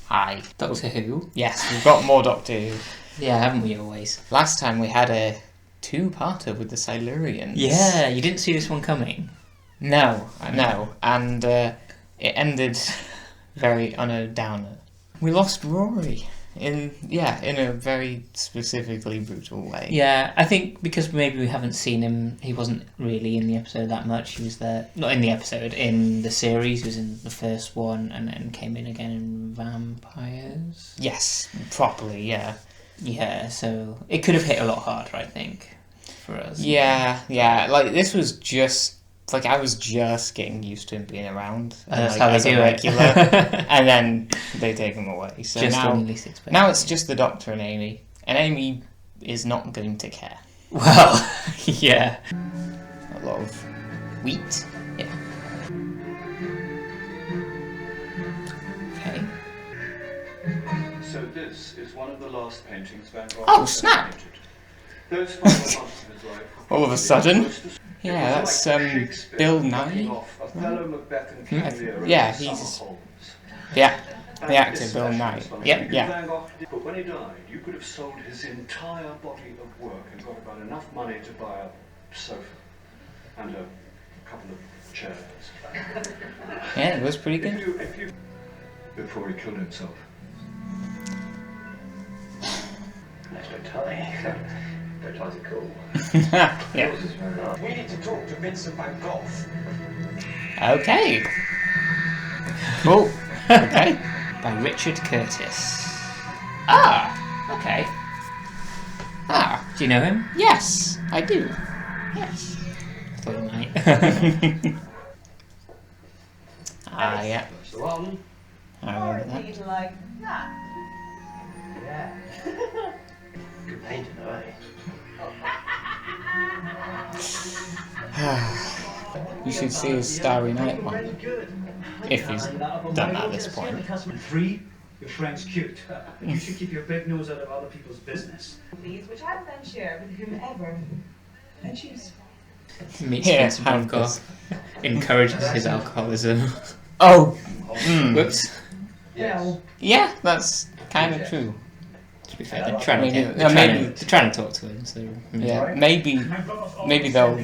Hi. Doctor Who? Yes, we've got more Doctor Who. Yeah, haven't we always? Last time we had a two-parter with the Silurians. Yeah, you didn't see this one coming. No, I know. And it ended on a downer. We lost Rory in a very specifically brutal way. Yeah, I think because maybe we haven't seen him, he wasn't really in the episode that much. He was there, not in the episode, in the series. He was in the first one and then came in again in Vampires. Yes, properly, yeah. Yeah, so it could have hit a lot harder, I think, for us. Yeah, like this was just... Like, I was just getting used to him being around. That's how they do regular, and then they take him away. So just now it's just the Doctor and Amy. And Amy is not going to care. Well, yeah. A lot of wheat. Yeah. Okay. So this is one of the last paintings Van Gogh Oh, snap! painted. Those final months of his life were All of a sudden. It Yeah, was that's like Shakespeare Bill knocking Nye. off Othello, Macbeth, and King Lear Yeah, and he's... Summer Holmes. Yeah, And the actor, this Bill special Nye. is funny. Yep, yeah. Van Gogh did- But when he died, you could have sold his entire body of work and got about enough money to buy a sofa and a couple of chairs. Yeah, it was pretty good. If you before he killed himself. Nice bow tie. Bow ties are cool. Yeah. Yours is very nice. We need to talk to Vincent van Gogh. Okay. Cool. Okay. By Richard Curtis. Ah, okay. Ah, Do you know him? yes, I do. Yes. I thought you might. Ah, yeah. That's the one. I Or remember that. indeed like that. Yeah. Good painting, though, eh? You should see his Starry Night one, Really good. if he's done at this point. 3, your friend's cute. But you should keep your big nose out of other people's business. These which I then share with whomever I choose. Meets Yeah, Vincent van Gogh. Encourages his alcoholism. Oh, Whoops. Yes. yeah, that's kind of true. To be fair, they're trying to Maybe- get, yeah, maybe- they're trying to talk to him, so Yeah, maybe they'll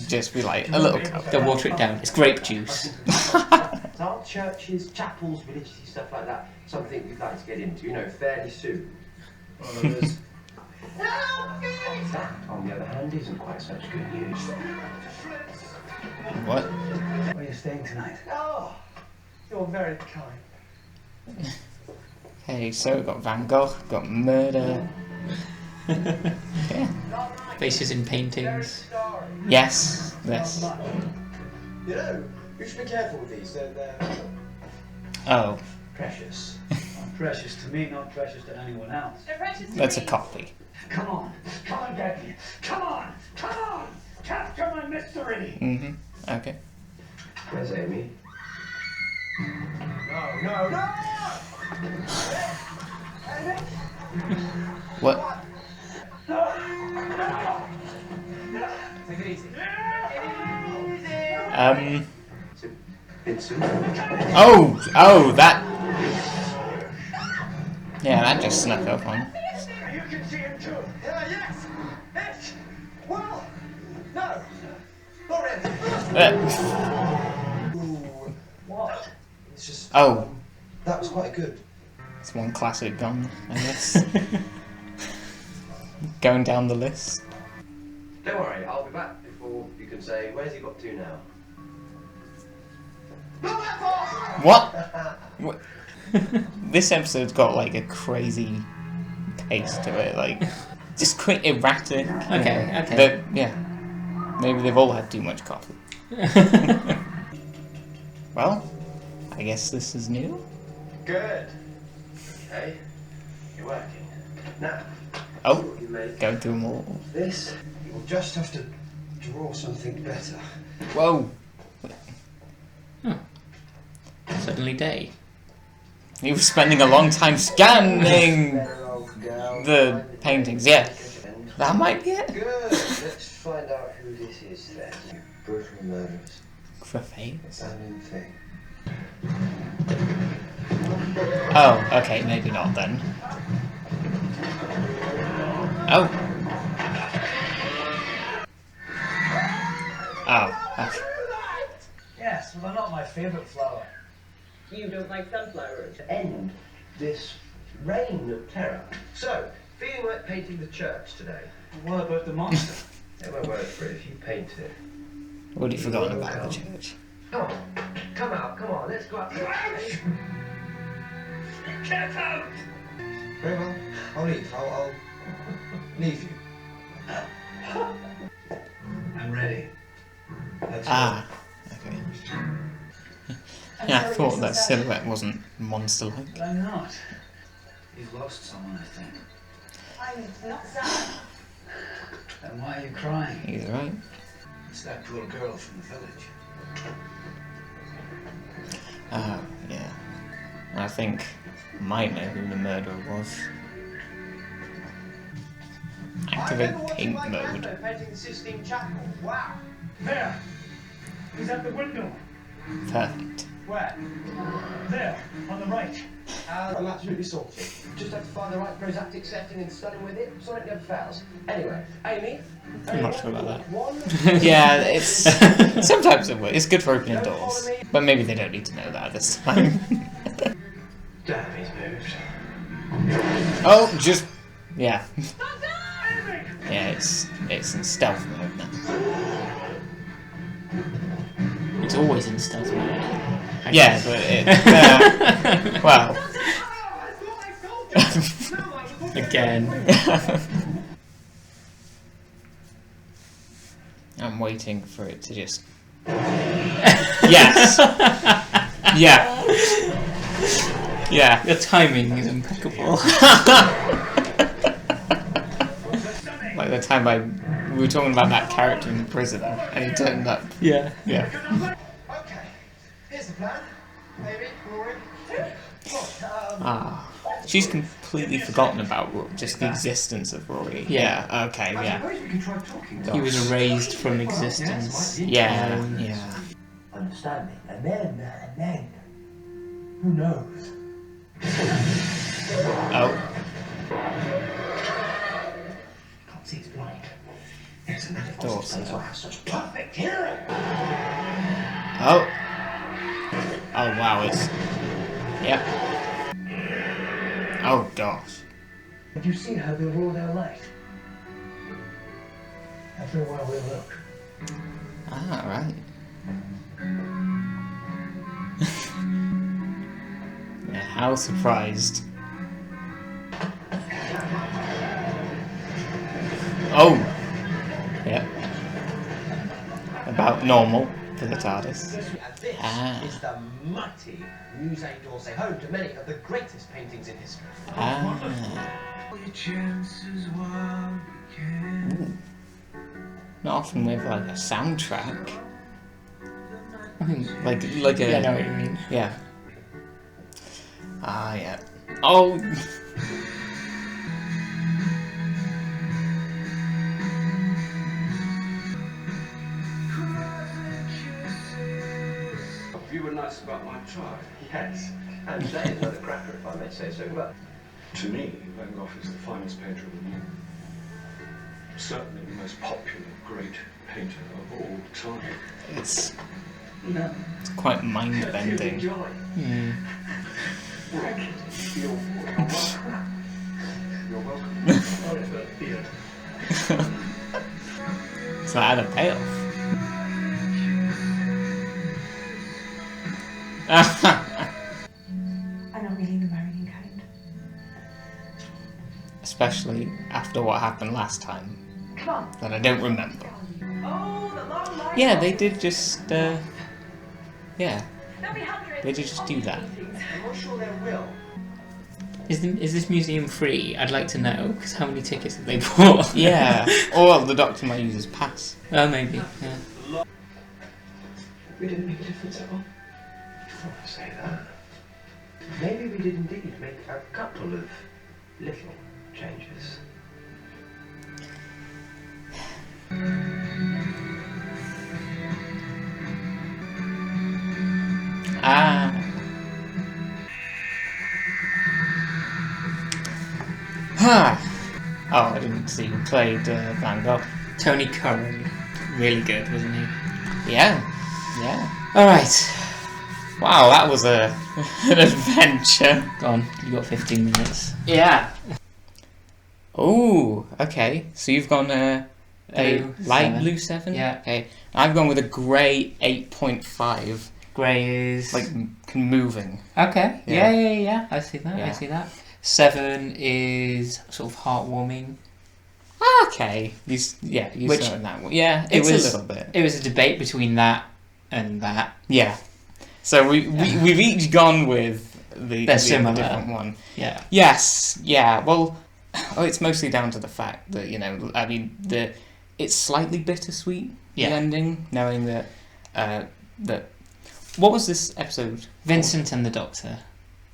just be like, a little cup. they'll water it down. It's grape juice. Are churches, chapels, religious stuff like that something we'd like to get into, fairly soon? Well, there is. That, on the other hand, isn't quite such good news. What? Where are you staying tonight? Oh, you're very kind. Okay, so we've got Van Gogh, we've got murder. Yeah. Faces in paintings. Yes, yes. You should be careful with these. They're Oh, precious. Precious to me, not precious to anyone else. They're precious to that's a me. copy. Come on, get me. Come on, capture my mystery. Mm-hmm. Okay. Where's Amy? No. What? Take it easy. Vincent. Oh, that. Yeah, that just snuck up on. You can see him too. Yes. It's. Well. No. Not really. What? It's just. Oh, That was quite good. it's one classic gun, I guess. Going down the list. Don't worry, I'll be back before you can say, where's he got to now? Not that far! What? This episode's got like a crazy pace to it, like just quick, erratic. Okay. Yeah. Maybe they've all had too much coffee. Well, I guess this is new. Good. Okay. You're working. Now, Oh, you make go through them all. this. You'll just have to draw something better. Whoa. Suddenly day. He was spending a long time scanning Better, old girl. the paintings. Yeah, And that might be it. good. Let's find out who this is then. Brutal murderers. For face. That new thing. Oh, okay, maybe not then. Oh. Oh, okay. Yes, well, they're not my favourite flower. You don't like sunflowers. To end this reign of terror. So, feeling like painting the church today? What about the monster? Take my word for it, if you paint it. Already forgotten about the church. Come on, come on, let's go out. Get out! Very well, I'll leave. I'll leave you. I'm ready. Let's Ah, okay. Yeah, I thought that silhouette wasn't monster-like. But I'm not. You've lost someone, I think. I'm not sad. Then why are you crying? He's right. It's that poor girl from the village. Oh, yeah. I think I might know who the murderer was. Activate paint mode. Painting the Sistine Chapel. Wow. There! He's at the window. Perfect. Where? There, on the right. I'm absolutely sorted. Just have to find the right prosaptic setting and study with it. Sonic never fails. Anyway, Amy. I'm not sure about that. One. Yeah, it's sometimes it works. It's good for opening doors, but maybe they don't need to know that this time. Damn, he's moved. Oh, just yeah, yeah. It's in stealth mode now. It's always in stealth mode. Yeah, but it well. Again. I'm waiting for it to just. Yes. Yeah. Yeah. Your timing is impeccable. Like the time we were talking about that character in the prison, and he turned up. Yeah. Yeah. Okay, here's the plan. Amy, Rory. Ah. She's completely forgotten about just the existence of Rory. Yeah. Okay. I Yeah. suppose we can try talking. He was erased from existence. Yeah. Yeah. Understand me, and then, who knows? Oh. Can't see, it's blind. It's another Door place sill. I have such perfect hearing. Oh. Oh wow. It's. Yep. Oh gosh. Have you seen her before their light? After a while we'll look. Ah, right. Yeah, how surprised. Oh! Yeah. About normal for the TARDIS. And this Ah. is the mighty Musée d'Orsay, home to many of the greatest paintings in history. Ah. Ooh. Not often with like a soundtrack. I think, Like a yeah, I know what you mean. yeah. Ah yeah. Oh You were nice about my tie. Yes, and that is another cracker if I may say so, but To me, Van Gogh is the finest painter of them all. Certainly the most popular great painter of all time. it's No. quite mind bending. joy. Hmm. You're welcome. Oh, it's got a beard. So that had a payoff. I'm not really the marrying kind. Especially after what happened last time Come on. that I don't remember. Oh, the long line. Yeah, they did just yeah, There'll be hundreds. they did just do that. I'm not sure there will. Is this museum free? I'd like to know, because how many tickets have they bought? Yeah, or the doctor might use his pass. Oh, maybe. Yeah. We didn't make a difference at all. I say that. Maybe we did indeed make a couple of little changes. Ah. Oh, I didn't see who played Van Gogh. Tony Curran. Really good, wasn't he? Yeah. All right. Wow, that was an adventure. Go on. You got 15 minutes. Yeah. Oh, okay. So you've gone a Blue light 7. blue 7? Yeah. Okay. I've gone with a grey 8.5. Grey is Like, moving. okay. Yeah. Yeah. I see that. I Yeah. see that. 7 is sort of heartwarming. Okay. You Which- saw that one. Yeah, It it's was- a little bit. It was a debate between that and that. Yeah. So we've each gone with They're similar. different one. Yeah. Yes. Yeah. Well, it's mostly down to the fact that I mean, it's slightly bittersweet. Yeah. The ending, knowing that what was this episode? Vincent and the Doctor.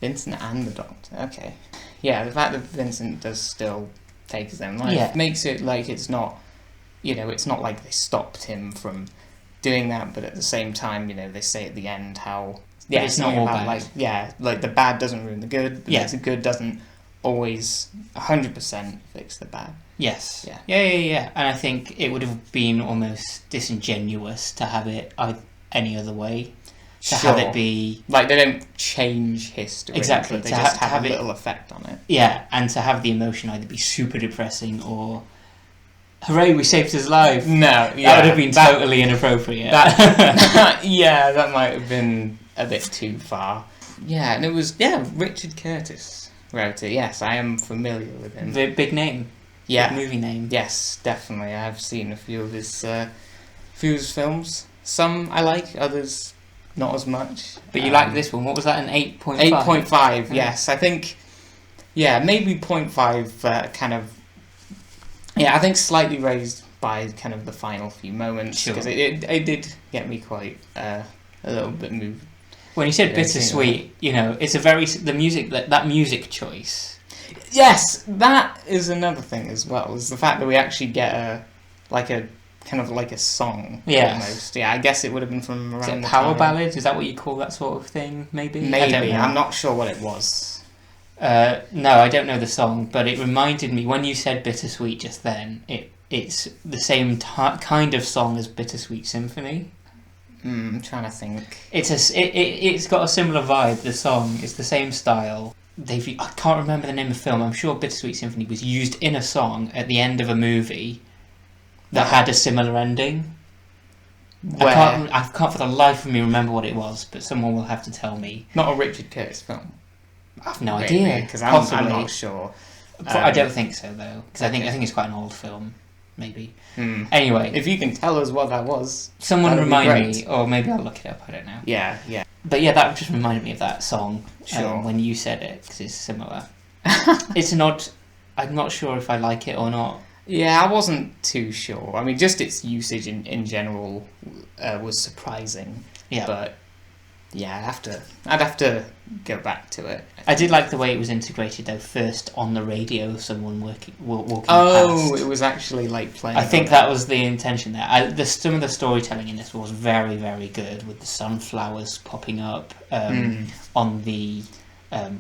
Vincent and the Doctor. Okay. Yeah, the fact that Vincent does still take his own life Yeah. makes it like it's not, it's not like they stopped him from doing that, but at the same time, they say at the end how it's not something all about bad. like the bad doesn't ruin the good, but Yeah. the good doesn't always 100% fix the bad. Yes. Yeah. Yeah. And I think it would have been almost disingenuous to have it any other way. To have it be like they don't change history, Exactly, but they to just have have a it- little effect on it. and to have the emotion either be super depressing or hooray, we saved his life. No, That would have been that, totally inappropriate. that might have been a bit too far. Yeah, and it was Richard Curtis wrote it. Yes, I am familiar with him. The big name. Yeah, Big movie name. yes, definitely. I've seen a few of his films. Some I like, others not as much. But you like this one. What was that, an 8.5? 8.5, Yeah. yes. I think, maybe 0.5 kind of... Yeah, I think slightly raised by kind of the final few moments. Sure. Because it did get me quite a little bit moved. When you said Yeah, bittersweet, it's a very... The music, that music choice. Yes, that is another thing as well, is the fact that we actually get a kind of like a song, Yes. almost. Yeah, I guess it would have been from Is around it the power time. ballad? Is that what you call that sort of thing, maybe? I don't Maybe, know. I'm not sure what it was. No, I don't know the song, but it reminded me, when you said Bittersweet just then, it's the same kind of song as Bittersweet Symphony. I'm trying to think. It's got a similar vibe, the song. It's the same style. I can't remember the name of the film. I'm sure Bittersweet Symphony was used in a song at the end of a movie that had a similar ending. Where? I can't for the life of me remember what it was, but someone will have to tell me. Not a Richard Curtis film. I have no idea. Because I'm Possibly. not sure. I don't think so though, because I okay. think it's quite an old film, maybe. Hmm. Anyway, If you can tell us what that was. someone that'd be remind great. me, or maybe I'll look it up. I don't know. Yeah. But yeah, that just reminded me of that song Sure. when you said it, because it's similar. It's an odd. I'm not sure if I like it or not. Yeah, I wasn't too sure. I mean, just its usage in general was surprising. Yeah. But yeah, I'd have to go back to it. I did like the way it was integrated though. First on the radio, someone walking Oh, past. it was actually like playing. I think on that was the intention there. Some of the storytelling in this was very, very good, with the sunflowers popping up on the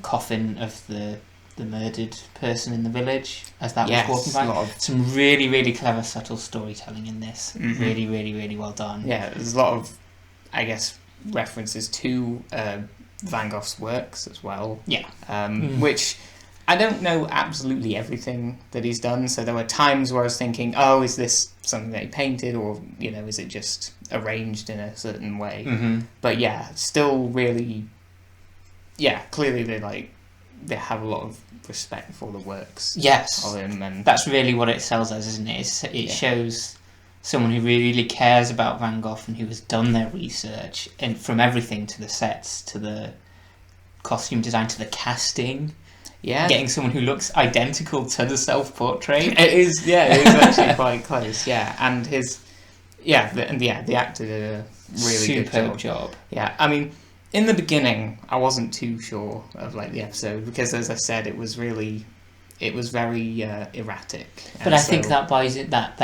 coffin of the murdered person in the village as that Yes, was walking a by. lot of- Some really, really clever, subtle storytelling in this. Mhm. Really, really, really well done. Yeah, there's a lot of, I guess, references to Van Gogh's works as well. Yeah. Which I don't know absolutely everything that he's done. So there were times where I was thinking, oh, is this something that he painted, or is it just arranged in a certain way? Mm-hmm. But yeah, still really, clearly they have a lot of respect for the works Yes. of him, and That's really what it sells as, isn't it? It shows someone who really cares about Van Gogh and who has done their research, and from everything to the sets, to the costume design, to the casting, getting someone who looks identical to the self-portrait. It is actually quite close. Yeah, and his the actor did a really good Superb job. job. Yeah, I mean, in the beginning, I wasn't too sure of the episode because, as I said, it was very erratic. But I think that buys it that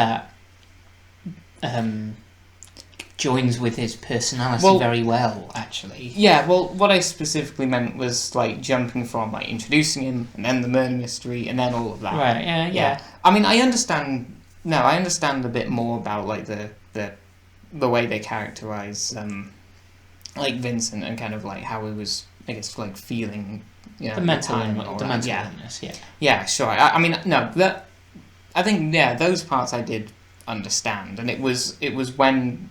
joins with his personality Well- very well, actually. Yeah, well, what I specifically meant was like jumping from like introducing him and then the murder mystery and then all of that. Right, yeah. I mean, I understand. No, I understand a bit more about like the way they characterize like Vincent and kind of like how he was, I guess, like feeling, you know, The at mental time and all that. Yeah. illness, yeah. Yeah, sure. I mean, no, I think those parts I did understand, and it was when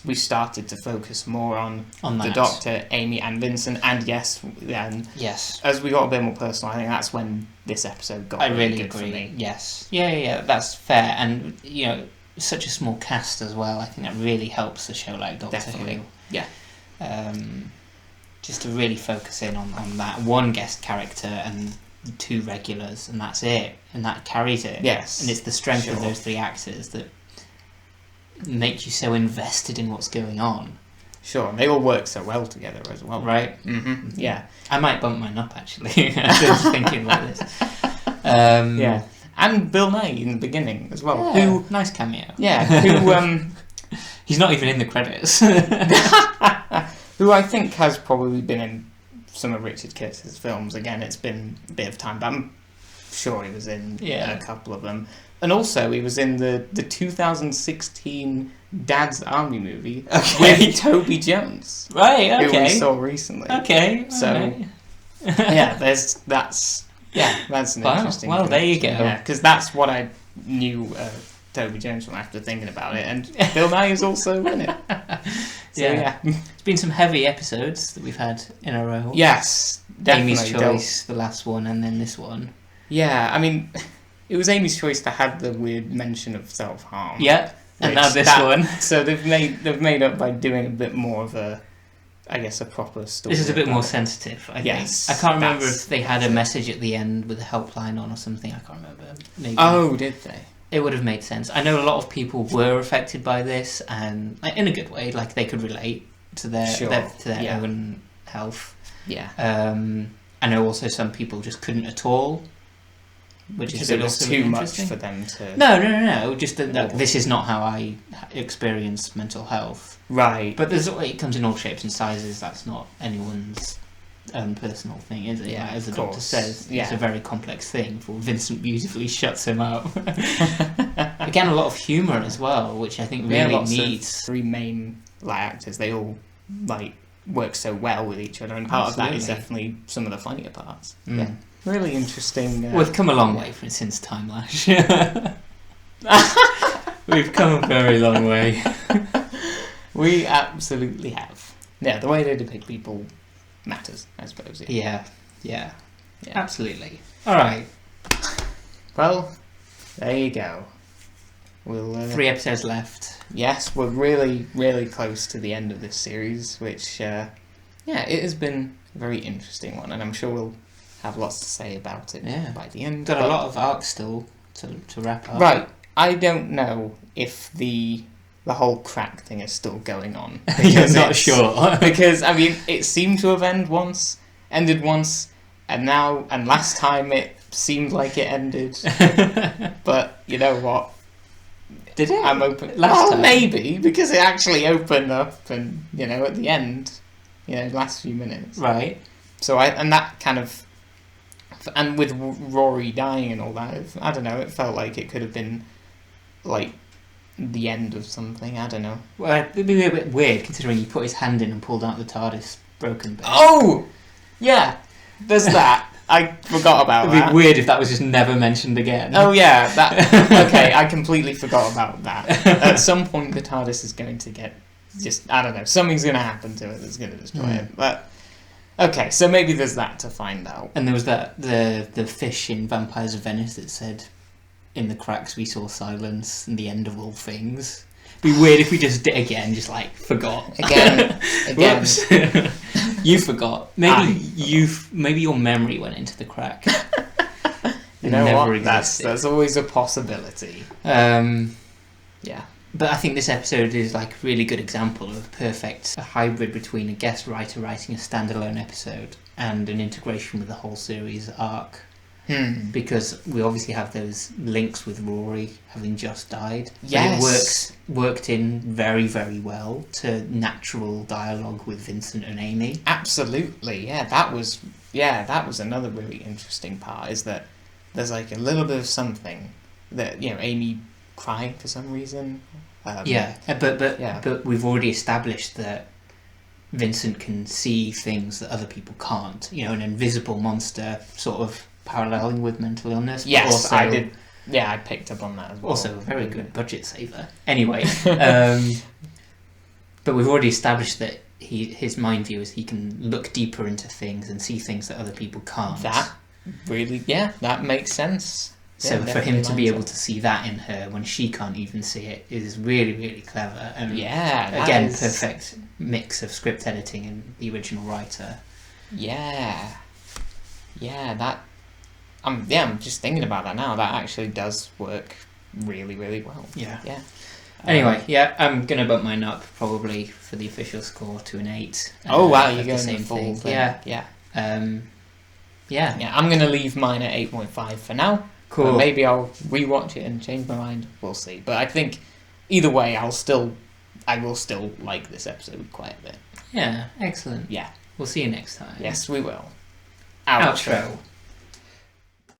we started to focus more on the that. Doctor, Amy, and Vincent, and yes, then Yes. as we got a bit more personal, I think that's when this episode got I really really good agree. for me. Yes. Yeah, that's fair. And, you know, such a small cast as well. I think that really helps a show like Doctor Definitely. Who. Yeah. Just to really focus in on that one guest character and two regulars, and that's it. And that carries it. Yes. And it's the strength of Sure. those three actors that make you so invested in what's going on. Sure, and they all work so well together as well. Right? Mm-hmm. Yeah. I might bump mine up, actually. I was thinking like this. Yeah. And Bill Nye in the beginning as well. Yeah, Who? nice cameo. Yeah. Who? He's not even in the credits. Who I think has probably been in some of Richard Curtis's films. Again, it's been a bit of time, but I'm sure he was in a couple of them. And also, he was in the 2016 Dad's Army movie with Toby Jones, Right, who we okay. saw recently. Okay. So, alright. yeah, that's an Wow, interesting. well, there you connection. go. Yeah, because that's what I knew Toby Jones from after thinking about it, and Bill Nye is also in it. So, yeah. It's been some heavy episodes that we've had in a row. Yes, definitely. Amy's Choice, the last one, and then this one. Yeah, I mean, it was Amy's Choice to have the weird mention of self-harm. Yeah, and now which this one. So they've made up by doing a bit more of a, I guess, a proper story. This is a bit about more it. sensitive, I Yes, think. I can't remember that's- if they had a message at the end with a helpline on or something. I can't remember. Maybe. Oh, did they? It would have made sense. I know a lot of people were affected by this, and in a good way, like they could relate to their Sure, yeah. own health. Yeah. I know also some people just couldn't at all, which Because is it was also too really much interesting. for them to. No. Just that No. this is not how I experience mental health. Right. But it comes in all shapes and sizes. That's not anyone's own personal thing, is it? Yeah, Like, as the of doctor course. says, Yeah. it's a very complex thing. For Vincent beautifully shuts him up. Again, a lot of humour as well, which I think really lots of needs. three main actors. They all work so well with each other, and part of that is Absolutely. definitely some of the funnier parts. Mm. Yeah. Really interesting. We've come a long way since Time Lash. We've come a very long way. We absolutely have. Yeah, the way they depict people matters, I suppose. Yeah. Yeah. Absolutely. All right. Well, there you go. We'll 3 episodes left. Yes, we're really, really close to the end of this series, which it has been a very interesting one, and I'm sure we'll have lots to say about it by the end. Got a lot of arcs still to wrap up. Right. I don't know if the whole crack thing is still going on. You're not it's- sure. Because, I mean, it seemed to have ended once, and last time it seemed like it ended. But you know what? Did it? I'm open. Last time? Maybe, because it actually opened up and, at the end, last few minutes. Right. So that kind of, and with Rory dying and all that, I don't know, it felt like it could have been, like, the end of something, I don't know. Well, it'd be a bit weird considering he put his hand in and pulled out the TARDIS broken bit. Oh! Yeah, there's that. I forgot about It'd that. be weird if that was just never mentioned again. Oh yeah, that. Okay, I completely forgot about that. At some point, the TARDIS is going to get I don't know, something's going to happen to it that's going to destroy it. But okay, so maybe there's that to find out. And there was the fish in Vampires of Venice that said, "In the cracks we saw silence, and the end of all things." It'd be weird if we just did again, just forgot Again. Whoops. You forgot. Maybe your memory went into the crack. You know Never what? existed. That's always a possibility. Yeah. But I think this episode is a really good example of a hybrid between a guest writer writing a standalone episode and an integration with the whole series arc. because we obviously have those links with Rory having just died. Yes. But it worked in very, very well to natural dialogue with Vincent and Amy. Absolutely, yeah. That was another really interesting part, is that there's like a little bit of something that, Amy crying for some reason. But we've already established that Vincent can see things that other people can't. An invisible monster sort of paralleling with mental illness. Yes, also, I did. Yeah, I picked up on that as well. Also a very good budget saver. Anyway, but we've already established that his mind view is he can look deeper into things and see things that other people can't. That makes sense. So Yeah, for him to be lines able to see that in her when she can't even see it is really, really clever. And that again, is- perfect mix of script editing and the original writer. Yeah, that. I'm just thinking about that now. That actually does work really, really well. Yeah. Yeah. Anyway, I'm gonna bump mine up probably for the official score to an 8. Oh wow, of you're the going same the full thing. thing. Yeah. Yeah, I'm gonna leave mine at 8.5 for now. Cool. But maybe I'll rewatch it and change my mind. We'll see. But I think either way, I will still like this episode quite a bit. Yeah, excellent. Yeah. We'll see you next time. Yes, we will. Outro.